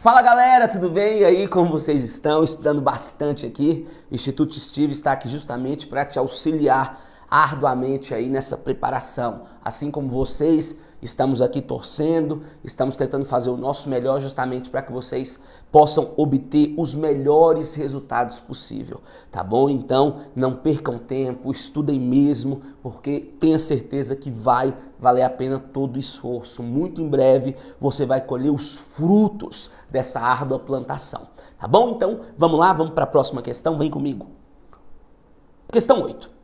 Fala galera, tudo bem? E aí, como vocês estão? Estudando bastante aqui. O Instituto Steve está aqui justamente para te auxiliar arduamente aí nessa preparação. Assim como vocês, estamos aqui torcendo, estamos tentando fazer o nosso melhor justamente para que vocês possam obter os melhores resultados possível, tá bom? Então, não percam tempo, estudem mesmo, porque tenha certeza que vai valer a pena todo o esforço. Muito em breve você vai colher os frutos dessa árdua plantação, tá bom? Então, vamos lá, vamos para a próxima questão, vem comigo. Questão 8.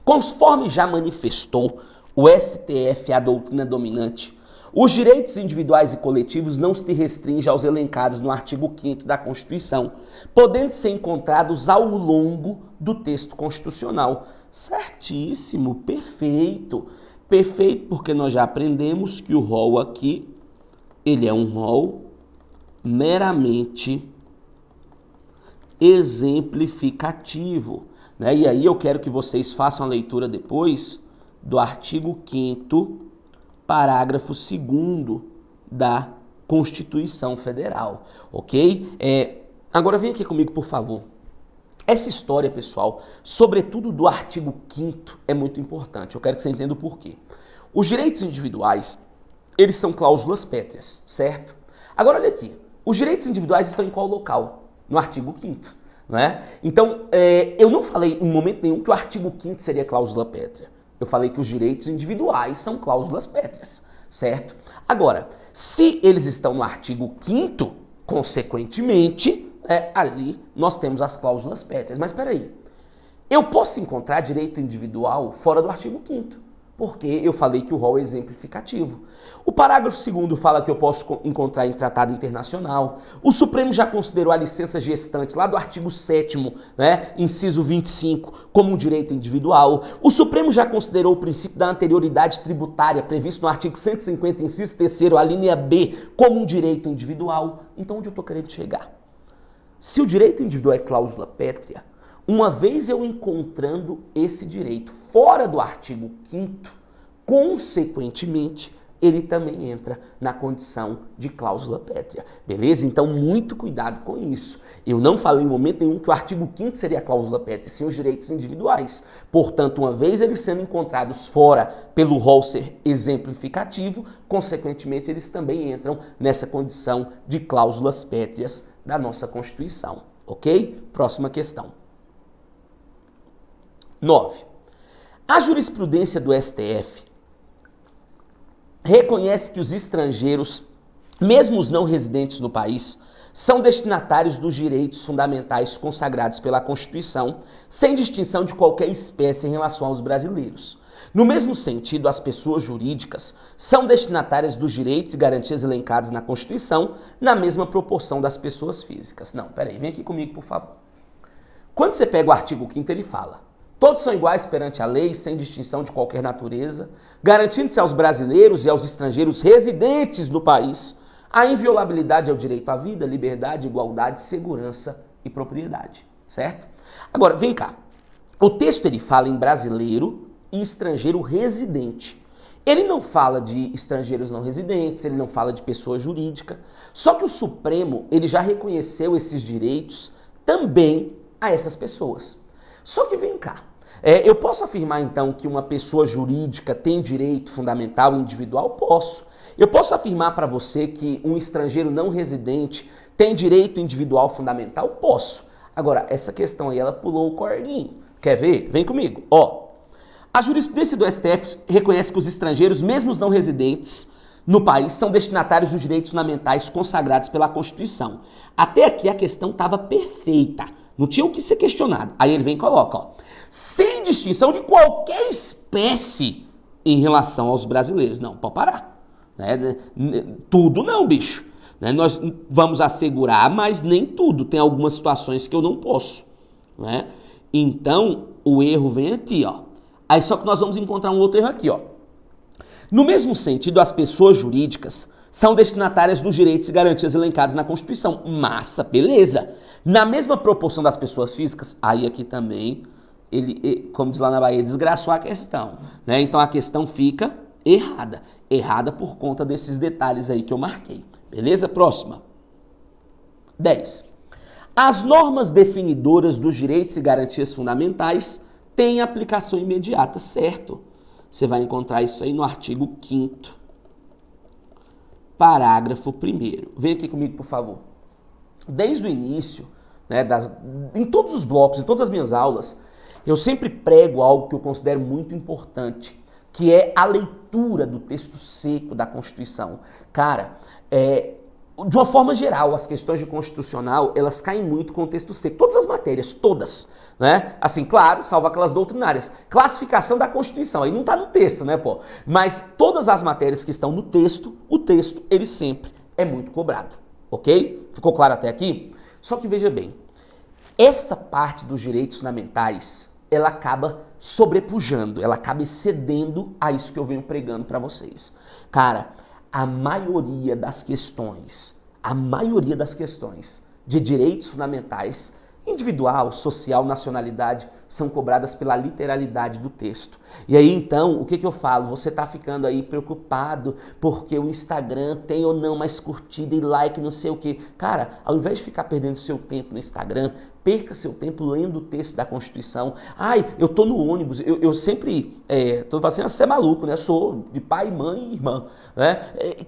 Conforme já manifestou o STF a doutrina dominante, os direitos individuais e coletivos não se restringem aos elencados no artigo 5º da Constituição, podendo ser encontrados ao longo do texto constitucional. Certíssimo, perfeito. Perfeito, porque nós já aprendemos que o rol aqui, ele é um rol meramente exemplificativo, né? E aí eu quero que vocês façam a leitura depois do artigo 5º, parágrafo 2º da Constituição Federal, ok? Agora vem aqui comigo, por favor. Essa história, pessoal, sobretudo do artigo 5º, é muito importante. Eu quero que você entenda o porquê. Os direitos individuais, eles são cláusulas pétreas, certo? Agora, olha aqui. Os direitos individuais estão em qual local? No artigo 5º, não é? Então, eu não falei em momento nenhum que o artigo 5º seria cláusula pétrea. Eu falei que os direitos individuais são cláusulas pétreas, certo? Agora, se eles estão no artigo 5º, consequentemente, ali nós temos as cláusulas pétreas. Mas espera aí, eu posso encontrar direito individual fora do artigo 5º, porque eu falei que o rol é exemplificativo. O parágrafo 2º fala que eu posso encontrar em tratado internacional. O Supremo já considerou a licença gestante, lá do artigo 7º, né, inciso 25, como um direito individual. O Supremo já considerou o princípio da anterioridade tributária, previsto no artigo 150, inciso 3º, a linha B, como um direito individual. Então, onde eu estou querendo chegar? Se o direito individual é cláusula pétrea, uma vez eu encontrando esse direito fora do artigo 5º, consequentemente, ele também entra na condição de cláusula pétrea, beleza? Então, muito cuidado com isso. Eu não falei em momento nenhum que o artigo 5º seria a cláusula pétrea, sim os direitos individuais. Portanto, uma vez eles sendo encontrados fora pelo rol ser exemplificativo, consequentemente, eles também entram nessa condição de cláusulas pétreas da nossa Constituição, ok? Próxima questão. 9. A jurisprudência do STF reconhece que os estrangeiros, mesmo os não residentes no país, são destinatários dos direitos fundamentais consagrados pela Constituição, sem distinção de qualquer espécie em relação aos brasileiros. No mesmo sentido, as pessoas jurídicas são destinatárias dos direitos e garantias elencados na Constituição, na mesma proporção das pessoas físicas. Não, peraí, vem aqui comigo, por favor. Quando você pega o artigo 5º, ele fala: todos são iguais perante a lei, sem distinção de qualquer natureza, garantindo-se aos brasileiros e aos estrangeiros residentes no país a inviolabilidade ao direito à vida, liberdade, igualdade, segurança e propriedade, certo? Agora, vem cá. O texto ele fala em brasileiro e estrangeiro residente. Ele não fala de estrangeiros não residentes, ele não fala de pessoa jurídica. Só que o Supremo ele já reconheceu esses direitos também a essas pessoas. Só que vem cá. Eu posso afirmar, então, que uma pessoa jurídica tem direito fundamental individual? Posso. Eu posso afirmar para você que um estrangeiro não residente tem direito individual fundamental? Posso. Agora, essa questão aí, ela pulou o corguinho. Quer ver? Vem comigo. Ó, a jurisprudência do STF reconhece que os estrangeiros, mesmo os não residentes no país, são destinatários dos direitos fundamentais consagrados pela Constituição. Até aqui a questão estava perfeita. Não tinha o que ser questionado. Aí ele vem e coloca, ó, sem distinção de qualquer espécie em relação aos brasileiros. Não, pode parar. Né? Tudo não, bicho. Né? Nós vamos assegurar, mas nem tudo. Tem algumas situações que eu não posso. Né? Então, o erro vem aqui, ó. Aí só que nós vamos encontrar um outro erro aqui, ó. No mesmo sentido, as pessoas jurídicas são destinatárias dos direitos e garantias elencados na Constituição. Massa, beleza. Na mesma proporção das pessoas físicas, aí aqui também, ele, como diz lá na Bahia, desgraçou a questão. Né? Então a questão fica errada. Errada por conta desses detalhes aí que eu marquei. Beleza? Próxima. 10. As normas definidoras dos direitos e garantias fundamentais têm aplicação imediata, certo? Você vai encontrar isso aí no artigo 5º, parágrafo 1º. Vem aqui comigo, por favor. Desde o início, né, em todos os blocos, em todas as minhas aulas, eu sempre prego algo que eu considero muito importante, que é a leitura do texto seco da Constituição. Cara, de uma forma geral, as questões de constitucional, elas caem muito com o texto seco. Todas as matérias, todas, né? Assim, claro, salvo aquelas doutrinárias. Classificação da Constituição, aí não tá no texto, né, pô? Mas todas as matérias que estão no texto, o texto, ele sempre é muito cobrado, ok? Ficou claro até aqui? Só que veja bem, essa parte dos direitos fundamentais, ela acaba sobrepujando, ela acaba excedendo a isso que eu venho pregando para vocês. Cara, a maioria das questões de direitos fundamentais, individual, social, nacionalidade, são cobradas pela literalidade do texto. E aí, então, o que eu falo? Você tá ficando aí preocupado porque o Instagram tem ou não mais curtida e like, não sei o quê. Cara, ao invés de ficar perdendo seu tempo no Instagram, perca seu tempo lendo o texto da Constituição. Ai, eu tô no ônibus, eu sempre, tô falando assim, você é maluco, né? Sou de pai, mãe e irmã, né?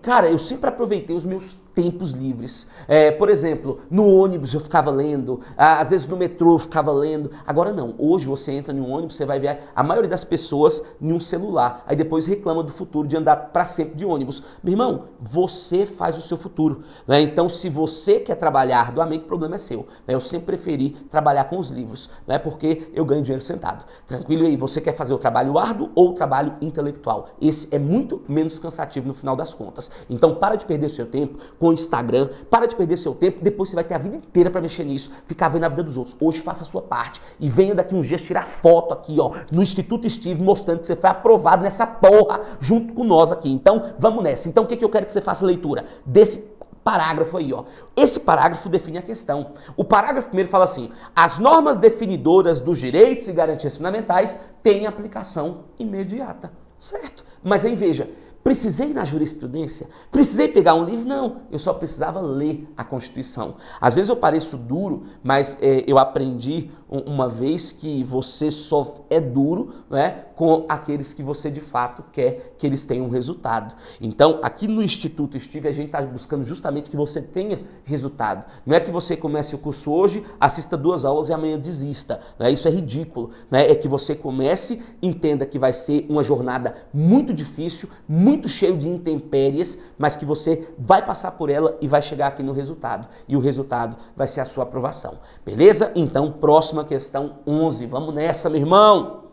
Cara, eu sempre aproveitei os meus tempos livres. Por exemplo, no ônibus eu ficava lendo, às vezes no metrô eu ficava lendo. Agora não, hoje você entra em um ônibus, você vai ver a maioria das pessoas em um celular, aí depois reclama do futuro de andar para sempre de ônibus. Meu irmão, você faz o seu futuro, né? Então, se você quer trabalhar arduamente, o problema é seu, né? Eu sempre preferi trabalhar com os livros, né? Porque eu ganho dinheiro sentado. Tranquilo aí, você quer fazer o trabalho árduo ou o trabalho intelectual? Esse é muito menos cansativo no final das contas. Então, para de perder o seu tempo com o Instagram, para de perder seu tempo, depois você vai ter a vida inteira para mexer nisso, ficar vendo a vida dos outros. Hoje faça a sua parte e venha daqui uns dias tirar foto aqui, ó, no Instituto Steve, mostrando que você foi aprovado nessa porra junto com nós aqui. Então, vamos nessa. Então, o que eu quero que você faça leitura desse parágrafo aí, ó. Esse parágrafo define a questão. O parágrafo primeiro fala assim: as normas definidoras dos direitos e garantias fundamentais têm aplicação imediata, certo? Mas aí veja, precisei ir na jurisprudência? Precisei pegar um livro? Não, eu só precisava ler a Constituição. Às vezes eu pareço duro, mas eu aprendi uma vez que você só é duro, né, com aqueles que você de fato quer que eles tenham resultado. Então, aqui no Instituto Steve, a gente está buscando justamente que você tenha resultado. Não é que você comece o curso hoje, assista 2 aulas e amanhã desista, né? Isso é ridículo, né? É que você comece, entenda que vai ser uma jornada muito difícil, muito cheio de intempéries, mas que você vai passar por ela e vai chegar aqui no resultado. E o resultado vai ser a sua aprovação. Beleza? Então, próxima questão 11. Vamos nessa, meu irmão!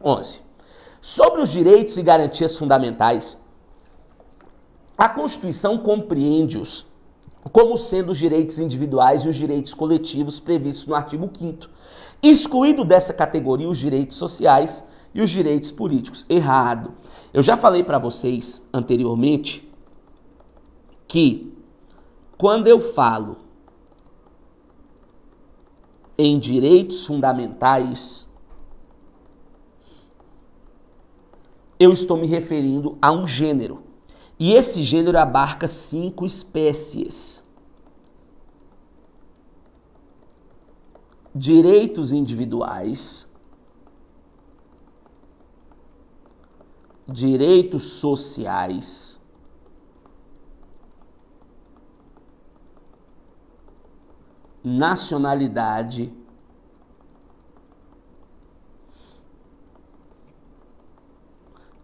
11. Sobre os direitos e garantias fundamentais, a Constituição compreende-os como sendo os direitos individuais e os direitos coletivos previstos no artigo 5º, excluído dessa categoria os direitos sociais e os direitos políticos. Errado. Eu já falei para vocês anteriormente que quando eu falo em direitos fundamentais, eu estou me referindo a um gênero. E esse gênero abarca 5 espécies. Direitos individuais, direitos sociais, nacionalidade,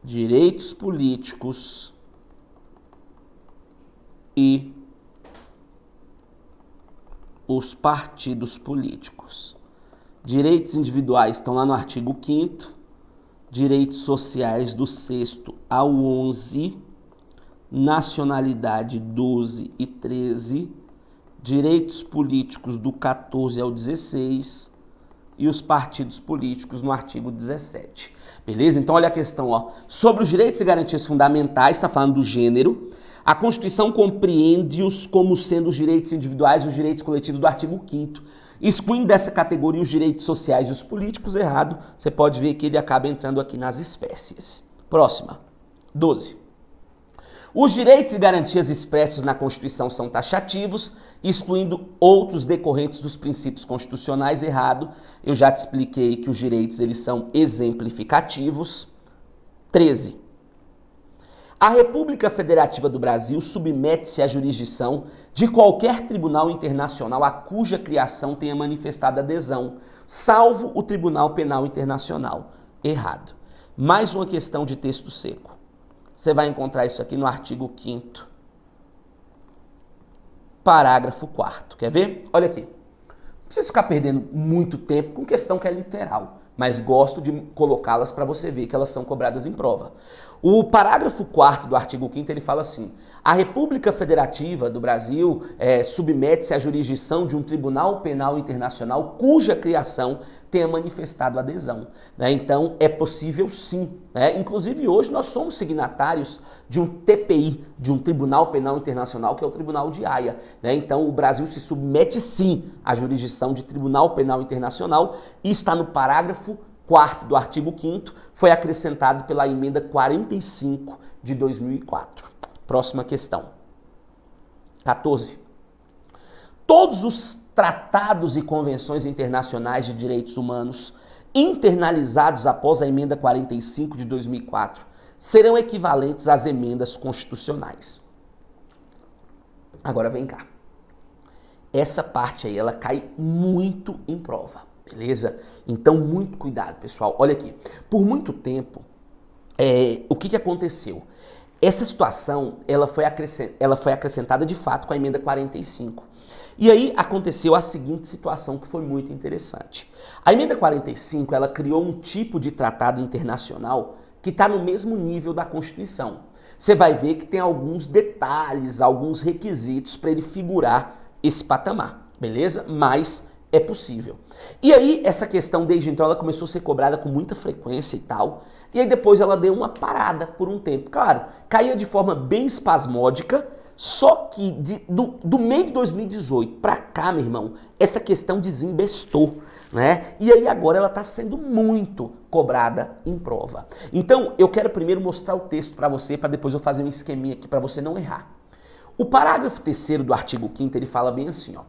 direitos políticos e os partidos políticos. Direitos individuais estão lá no artigo 5º, direitos sociais do 6º ao 11º, nacionalidade 12 e 13, direitos políticos do 14 ao 16 e os partidos políticos no artigo 17. Beleza? Então olha a questão, ó. Sobre os direitos e garantias fundamentais, está falando do gênero. A Constituição compreende-os como sendo os direitos individuais e os direitos coletivos do artigo 5º. Excluindo dessa categoria os direitos sociais e os políticos, errado. Você pode ver que ele acaba entrando aqui nas espécies. Próxima. 12. Os direitos e garantias expressos na Constituição são taxativos, excluindo outros decorrentes dos princípios constitucionais. Errado. Eu já te expliquei que os direitos eles são exemplificativos. 13. A República Federativa do Brasil submete-se à jurisdição de qualquer tribunal internacional a cuja criação tenha manifestado adesão, salvo o Tribunal Penal Internacional. Errado. Mais uma questão de texto seco. Você vai encontrar isso aqui no artigo 5º, parágrafo 4º. Quer ver? Olha aqui. Não precisa ficar perdendo muito tempo com questão que é literal, mas gosto de colocá-las para você ver que elas são cobradas em prova. O parágrafo 4º do artigo 5º, ele fala assim: a República Federativa do Brasil submete-se à jurisdição de um Tribunal Penal Internacional cuja criação tenha manifestado adesão. Então, é possível sim. Inclusive, hoje nós somos signatários de um TPI, de um Tribunal Penal Internacional, que é o Tribunal de Haia. Então, o Brasil se submete sim à jurisdição de Tribunal Penal Internacional e está no parágrafo 4º do artigo 5º, foi acrescentado pela emenda 45 de 2004. Próxima questão. 14. Todos os tratados e convenções internacionais de direitos humanos internalizados após a emenda 45 de 2004 serão equivalentes às emendas constitucionais. Agora vem cá. Essa parte aí, ela cai muito em prova. Beleza? Então, muito cuidado, pessoal. Olha aqui. Por muito tempo, o que aconteceu? Essa situação, ela foi acrescentada de fato com a emenda 45. E aí aconteceu a seguinte situação que foi muito interessante. A emenda 45, ela criou um tipo de tratado internacional que está no mesmo nível da Constituição. Você vai ver que tem alguns detalhes, alguns requisitos para ele figurar esse patamar, beleza? Mas é possível. E aí, essa questão, desde então, ela começou a ser cobrada com muita frequência e tal. E aí, depois, ela deu uma parada por um tempo. Claro, caía de forma bem espasmódica, só que do meio de 2018 para cá, meu irmão, essa questão desembestou, né? E aí, agora, ela está sendo muito cobrada em prova. Então, eu quero primeiro mostrar o texto para você, para depois eu fazer um esqueminha aqui para você não errar. O parágrafo 3º do artigo 5º, ele fala bem assim, ó.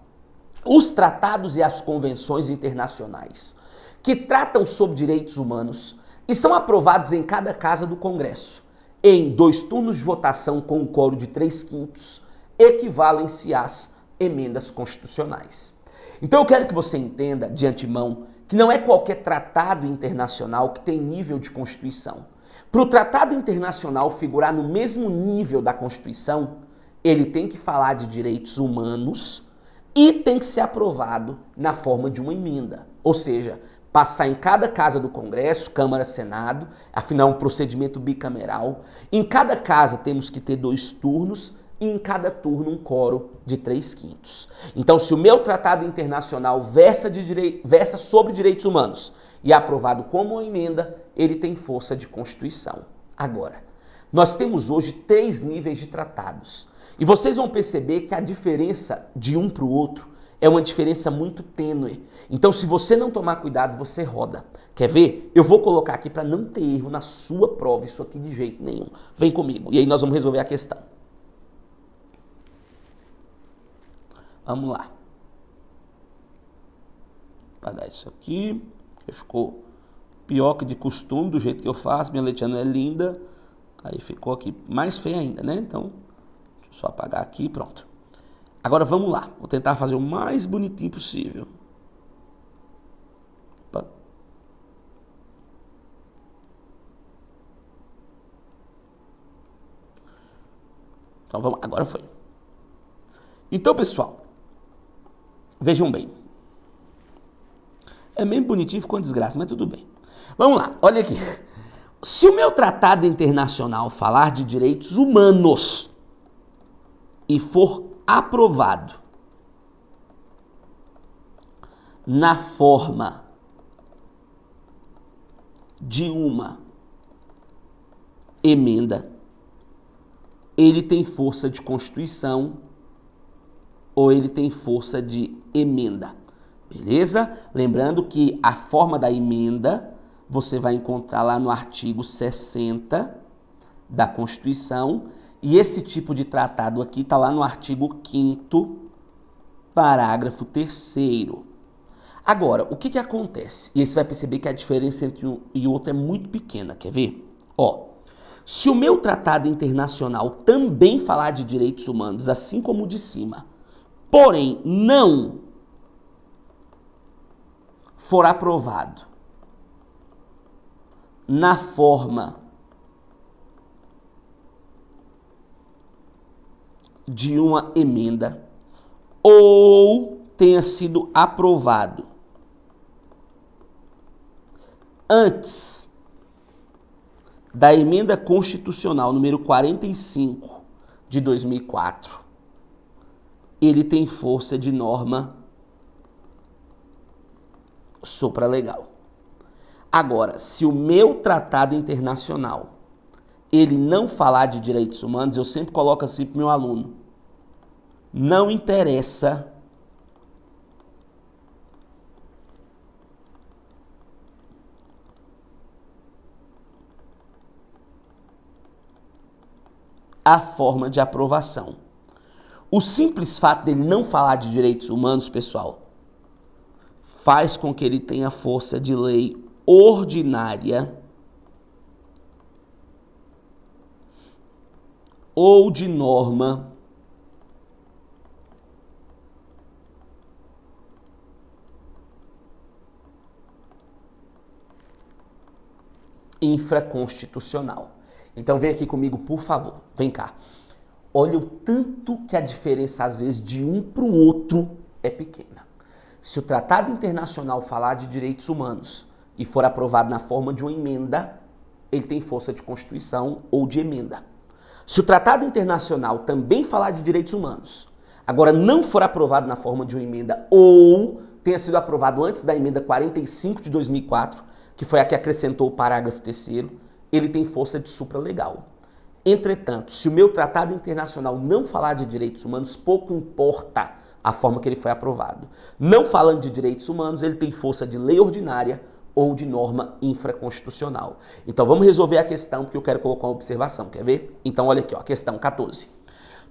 Os tratados e as convenções internacionais que tratam sobre direitos humanos e são aprovados em cada casa do Congresso, em 2 turnos de votação com um quórum de 3/5, equivalem-se às emendas constitucionais. Então eu quero que você entenda de antemão que não é qualquer tratado internacional que tem nível de Constituição. Para o tratado internacional figurar no mesmo nível da Constituição, ele tem que falar de direitos humanos e tem que ser aprovado na forma de uma emenda. Ou seja, passar em cada casa do Congresso, Câmara, Senado, afinal é um procedimento bicameral. Em cada casa temos que ter 2 turnos e em cada turno um quórum de 3/5. Então, se o meu tratado internacional versa sobre direitos humanos e é aprovado como uma emenda, ele tem força de Constituição. Agora, nós temos hoje 3 níveis de tratados. E vocês vão perceber que a diferença de um para o outro é uma diferença muito tênue. Então, se você não tomar cuidado, você roda. Quer ver? Eu vou colocar aqui para não ter erro na sua prova, isso aqui de jeito nenhum. Vem comigo. E aí nós vamos resolver a questão. Vamos lá. Vou apagar isso aqui, que ficou pior que de costume, do jeito que eu faço. Minha letra não é linda. Aí ficou aqui mais feia ainda, né? Então, deixa eu só apagar aqui, pronto. Agora vamos lá, vou tentar fazer o mais bonitinho possível. Opa. Então vamos, agora foi. Então, pessoal, vejam bem. É meio bonitinho, ficou uma desgraça, mas tudo bem. Vamos lá, olha aqui. Se o meu tratado internacional falar de direitos humanos e for aprovado na forma de uma emenda, ele tem força de Constituição ou ele tem força de emenda, beleza? Lembrando que a forma da emenda você vai encontrar lá no artigo 60 da Constituição E esse tipo de tratado aqui está lá no artigo 5º, parágrafo 3º. Agora, o que que acontece? E aí você vai perceber que a diferença entre um e outro é muito pequena, quer ver? Ó, se o meu tratado internacional também falar de direitos humanos, assim como o de cima, porém não for aprovado na forma de uma emenda ou tenha sido aprovado antes da emenda constitucional número 45 de 2004, ele tem força de norma supralegal. Agora, se o meu tratado internacional ele não falar de direitos humanos, eu sempre coloco assim para o meu aluno: não interessa a forma de aprovação. O simples fato dele não falar de direitos humanos, pessoal, faz com que ele tenha força de lei ordinária ou de norma infraconstitucional. Então vem aqui comigo, por favor. Vem cá. Olha o tanto que a diferença, às vezes, de um para o outro é pequena. Se o Tratado Internacional falar de direitos humanos e for aprovado na forma de uma emenda, ele tem força de Constituição ou de emenda. Se o Tratado Internacional também falar de direitos humanos, agora não for aprovado na forma de uma emenda ou tenha sido aprovado antes da emenda 45 de 2004, que foi a que acrescentou o parágrafo 3º, ele tem força de supralegal. Entretanto, se o meu tratado internacional não falar de direitos humanos, pouco importa a forma que ele foi aprovado. Não falando de direitos humanos, ele tem força de lei ordinária ou de norma infraconstitucional. Então vamos resolver a questão, porque eu quero colocar uma observação, quer ver? Então olha aqui, ó, questão 14.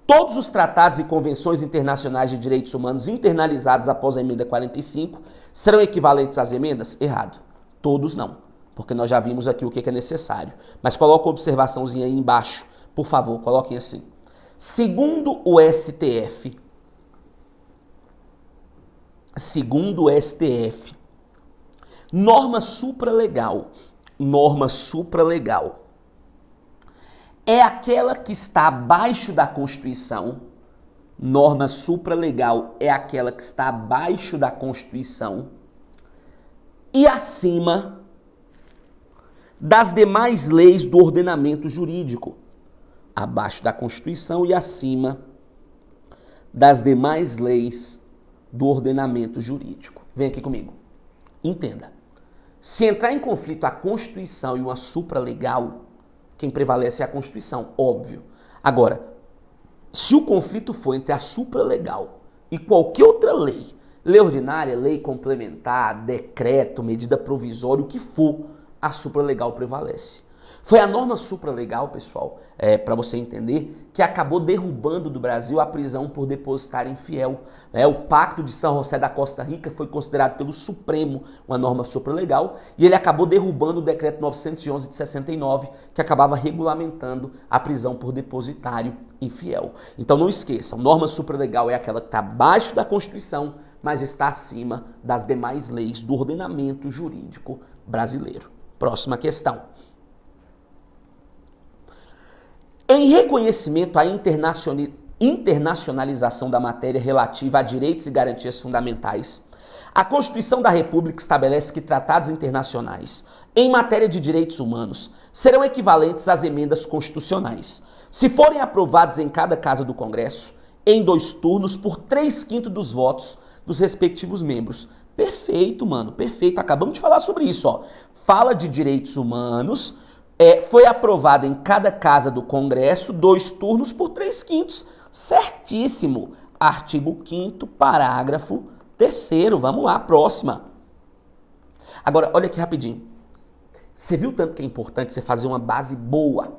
Todos os tratados e convenções internacionais de direitos humanos internalizados após a emenda 45 serão equivalentes às emendas? Errado. Todos não, porque nós já vimos aqui o que é necessário. Mas coloca uma observaçãozinha aí embaixo, por favor, coloquem assim. Segundo o STF, norma supralegal é aquela que está abaixo da Constituição. Norma supralegal é aquela que está abaixo da Constituição e acima das demais leis do ordenamento jurídico. Abaixo da Constituição e acima das demais leis do ordenamento jurídico. Vem aqui comigo. Entenda. Se entrar em conflito a Constituição e uma supralegal, quem prevalece é a Constituição, óbvio. Agora, se o conflito for entre a supralegal e qualquer outra lei, lei ordinária, lei complementar, decreto, medida provisória, o que for, a supralegal prevalece. Foi a norma supralegal, pessoal, para você entender, que acabou derrubando do Brasil a prisão por depositário infiel. O Pacto de São José da Costa Rica foi considerado pelo Supremo uma norma supralegal e ele acabou derrubando o decreto 911 de 69, que acabava regulamentando a prisão por depositário infiel. Então não esqueçam, norma supralegal é aquela que está abaixo da Constituição, mas está acima das demais leis do ordenamento jurídico brasileiro. Próxima questão. Em reconhecimento à internacionalização da matéria relativa a direitos e garantias fundamentais, a Constituição da República estabelece que tratados internacionais em matéria de direitos humanos serão equivalentes às emendas constitucionais, se forem aprovados em cada casa do Congresso, em 2 turnos por 3/5 dos votos dos respectivos membros. Perfeito, mano, perfeito. Acabamos de falar sobre isso, ó. Fala de direitos humanos, foi aprovado em cada casa do Congresso, 2 turnos por 3/5. Certíssimo. Artigo 5º, parágrafo 3º. Vamos lá, próxima. Agora, olha aqui rapidinho. Você viu tanto que é importante você fazer uma base boa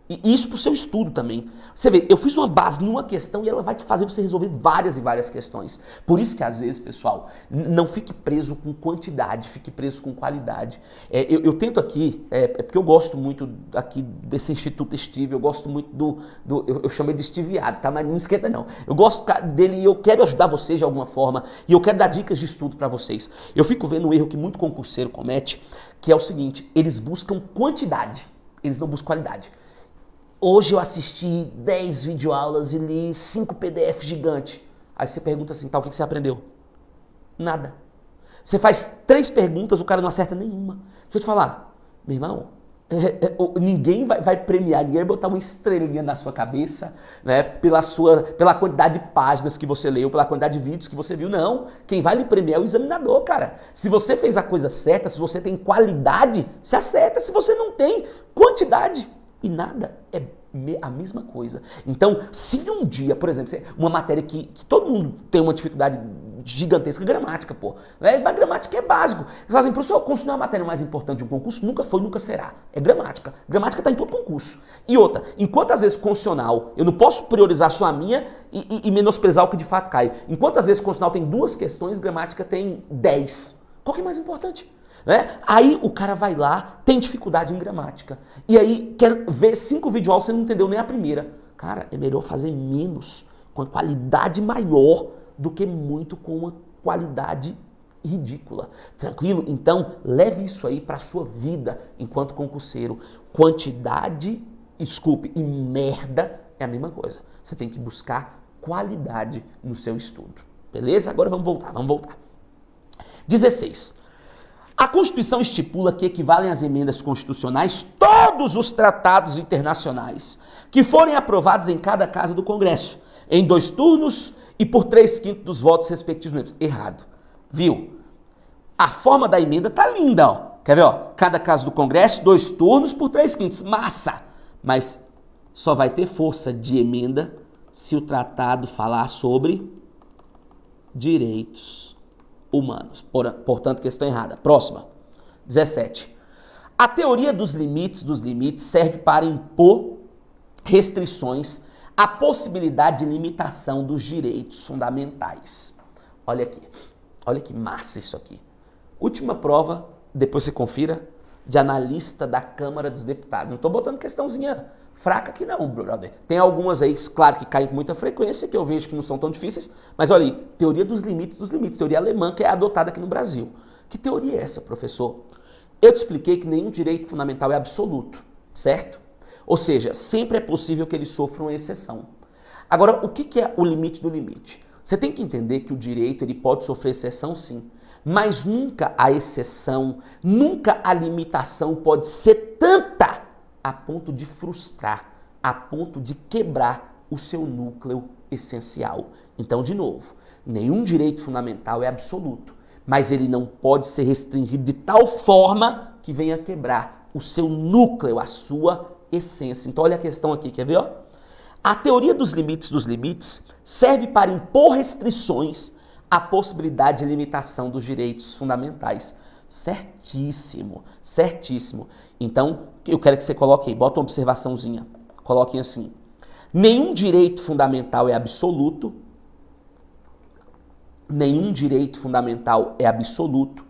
E isso pro seu estudo também. Você vê, eu fiz uma base numa questão e ela vai te fazer você resolver várias e várias questões. Por isso que às vezes, pessoal, não fique preso com quantidade, fique preso com qualidade. Eu tento aqui, porque eu gosto muito aqui desse Instituto Steve, eu gosto muito eu chamo ele de Estiviado, tá? Mas não esquenta não. Eu gosto dele e eu quero ajudar vocês de alguma forma e eu quero dar dicas de estudo para vocês. Eu fico vendo um erro que muito concurseiro comete, que é o seguinte, eles buscam quantidade, eles não buscam qualidade. Hoje eu assisti 10 videoaulas e li 5 PDF gigantes. Aí você pergunta assim, tá, o que você aprendeu? Nada. Você faz 3 perguntas, o cara não acerta nenhuma. Deixa eu te falar, meu irmão, ninguém vai premiar, ninguém vai botar uma estrelinha na sua cabeça, né, pela quantidade de páginas que você leu, pela quantidade de vídeos que você viu. Não, quem vai lhe premiar é o examinador, cara. Se você fez a coisa certa, se você tem qualidade, você acerta. Se você não tem quantidade e nada, é a mesma coisa. Então, se um dia, por exemplo, uma matéria que todo mundo tem uma dificuldade gigantesca, gramática, pô. Mas gramática é básico. Você fala assim, professor, concurso não é a matéria mais importante de um concurso? Nunca foi, nunca será. É gramática. Gramática está em todo concurso. E outra, enquanto às vezes constitucional, eu não posso priorizar só a minha e menosprezar o que de fato cai. Enquanto às vezes constitucional tem 2 questões, gramática tem 10. Qual que é mais importante? Né? Aí o cara vai lá, tem dificuldade em gramática. E aí quer ver 5 videoaulas, você não entendeu nem a primeira. Cara, é melhor fazer menos, com a qualidade maior, do que muito com uma qualidade ridícula. Tranquilo? Então, leve isso aí para a sua vida enquanto concurseiro. Quantidade, e merda é a mesma coisa. Você tem que buscar qualidade no seu estudo. Beleza? Agora vamos voltar. 16. A Constituição estipula que equivalem às emendas constitucionais todos os tratados internacionais que forem aprovados em cada casa do Congresso, em 2 turnos e por 3/5 dos votos respectivos. Errado. Viu? A forma da emenda tá linda, ó. Quer ver, ó? Cada casa do Congresso, 2 turnos por 3/5. Massa! Mas só vai ter força de emenda se o tratado falar sobre direitos humanos. Portanto, questão errada. Próxima. 17. A teoria dos limites serve para impor restrições à possibilidade de limitação dos direitos fundamentais. Olha aqui. Olha que massa isso aqui. Última prova, depois você confira, de analista da Câmara dos Deputados. Não estou botando questãozinha fraca aqui não, brother. Tem algumas aí, claro, que caem com muita frequência, que eu vejo que não são tão difíceis, mas olha aí, teoria dos limites, teoria alemã que é adotada aqui no Brasil. Que teoria é essa, professor? Eu te expliquei que nenhum direito fundamental é absoluto, certo? Ou seja, sempre é possível que eles sofram uma exceção. Agora, o que é o limite do limite? Você tem que entender que o direito ele pode sofrer exceção, sim, mas nunca a exceção, nunca a limitação pode ser tanta a ponto de frustrar, a ponto de quebrar o seu núcleo essencial. Então, de novo, nenhum direito fundamental é absoluto, mas ele não pode ser restringido de tal forma que venha quebrar o seu núcleo, a sua essência. Então, olha a questão aqui, quer ver? Ó? A teoria dos limites serve para impor restrições à possibilidade de limitação dos direitos fundamentais. Certíssimo, certíssimo. Então, eu quero que você coloque aí, bota uma observaçãozinha. Coloquem assim. Nenhum direito fundamental é absoluto. Nenhum direito fundamental é absoluto.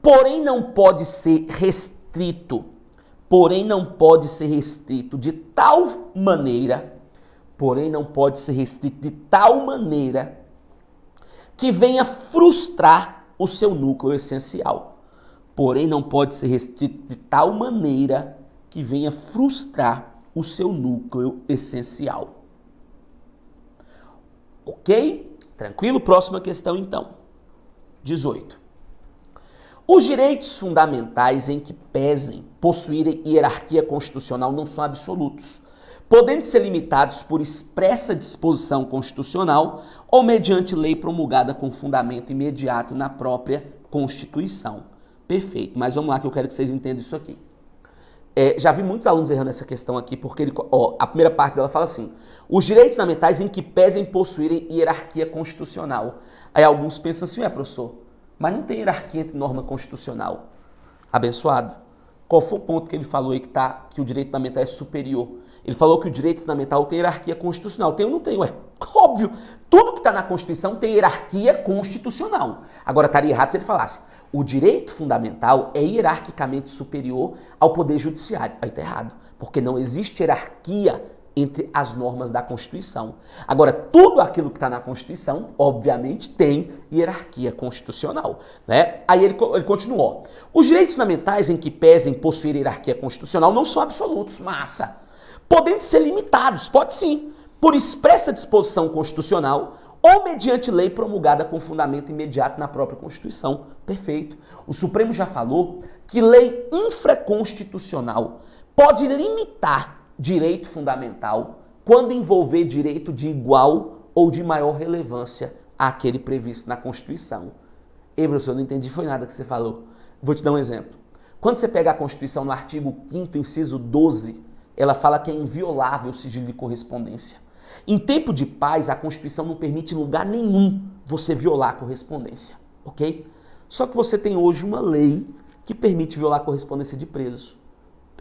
Porém, não pode ser restrito. De tal maneira, que venha frustrar o seu núcleo essencial. Porém, não pode ser restrito de tal maneira que venha frustrar o seu núcleo essencial. Ok? Tranquilo? Próxima questão, então. 18. Os direitos fundamentais em que pesem possuírem hierarquia constitucional não são absolutos, podendo ser limitados por expressa disposição constitucional ou mediante lei promulgada com fundamento imediato na própria Constituição. Perfeito, mas vamos lá que eu quero que vocês entendam isso aqui. Já vi muitos alunos errando essa questão aqui, porque a primeira parte dela fala assim, os direitos fundamentais em que pesem possuírem hierarquia constitucional. Aí alguns pensam assim, professor, mas não tem hierarquia entre norma constitucional. Abençoado. Qual foi o ponto que ele falou aí que o direito fundamental é superior? Ele falou que o direito fundamental tem hierarquia constitucional. Tem ou não tem? Ué, óbvio. Tudo que está na Constituição tem hierarquia constitucional. Agora, estaria errado se ele falasse o direito fundamental é hierarquicamente superior ao Poder Judiciário. Aí está errado, porque não existe hierarquia entre as normas da Constituição. Agora, tudo aquilo que está na Constituição, obviamente, tem hierarquia constitucional, né? Aí ele continuou. Os direitos fundamentais em que pesem possuir hierarquia constitucional não são absolutos, massa. Podendo ser limitados, pode sim, por expressa disposição constitucional ou mediante lei promulgada com fundamento imediato na própria Constituição. Perfeito. O Supremo já falou que lei infraconstitucional pode limitar direito fundamental quando envolver direito de igual ou de maior relevância àquele previsto na Constituição. Ei, professor, eu não entendi, foi nada que você falou. Vou te dar um exemplo. Quando você pega a Constituição no artigo 5º, inciso 12, ela fala que é inviolável o sigilo de correspondência. Em tempo de paz, a Constituição não permite em lugar nenhum você violar a correspondência, ok? Só que você tem hoje uma lei que permite violar a correspondência de presos.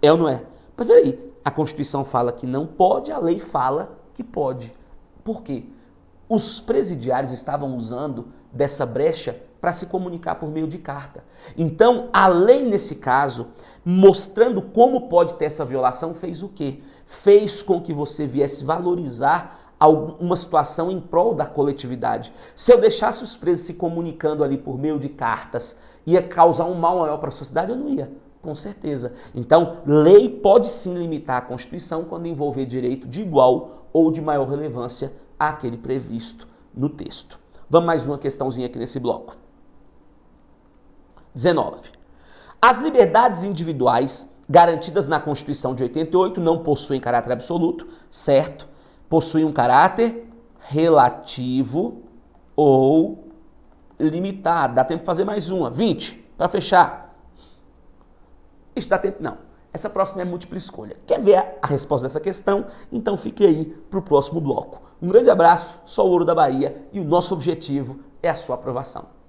É ou não é? Mas peraí, a Constituição fala que não pode, a lei fala que pode. Por quê? Os presidiários estavam usando dessa brecha para se comunicar por meio de carta. Então, a lei, nesse caso, mostrando como pode ter essa violação, fez o quê? Fez com que você viesse valorizar uma situação em prol da coletividade. Se eu deixasse os presos se comunicando ali por meio de cartas, ia causar um mal maior para a sociedade? Eu não ia, com certeza. Então, lei pode sim limitar a Constituição quando envolver direito de igual ou de maior relevância àquele previsto no texto. Vamos mais uma questãozinha aqui nesse bloco. 19. As liberdades individuais garantidas na Constituição de 88 não possuem caráter absoluto, certo? Possuem um caráter relativo ou limitado. Dá tempo de fazer mais uma. 20, para fechar. Isso dá tempo? Não. Essa próxima é múltipla escolha. Quer ver a resposta dessa questão? Então fique aí para o próximo bloco. Um grande abraço, sou o Ouro da Bahia e o nosso objetivo é a sua aprovação.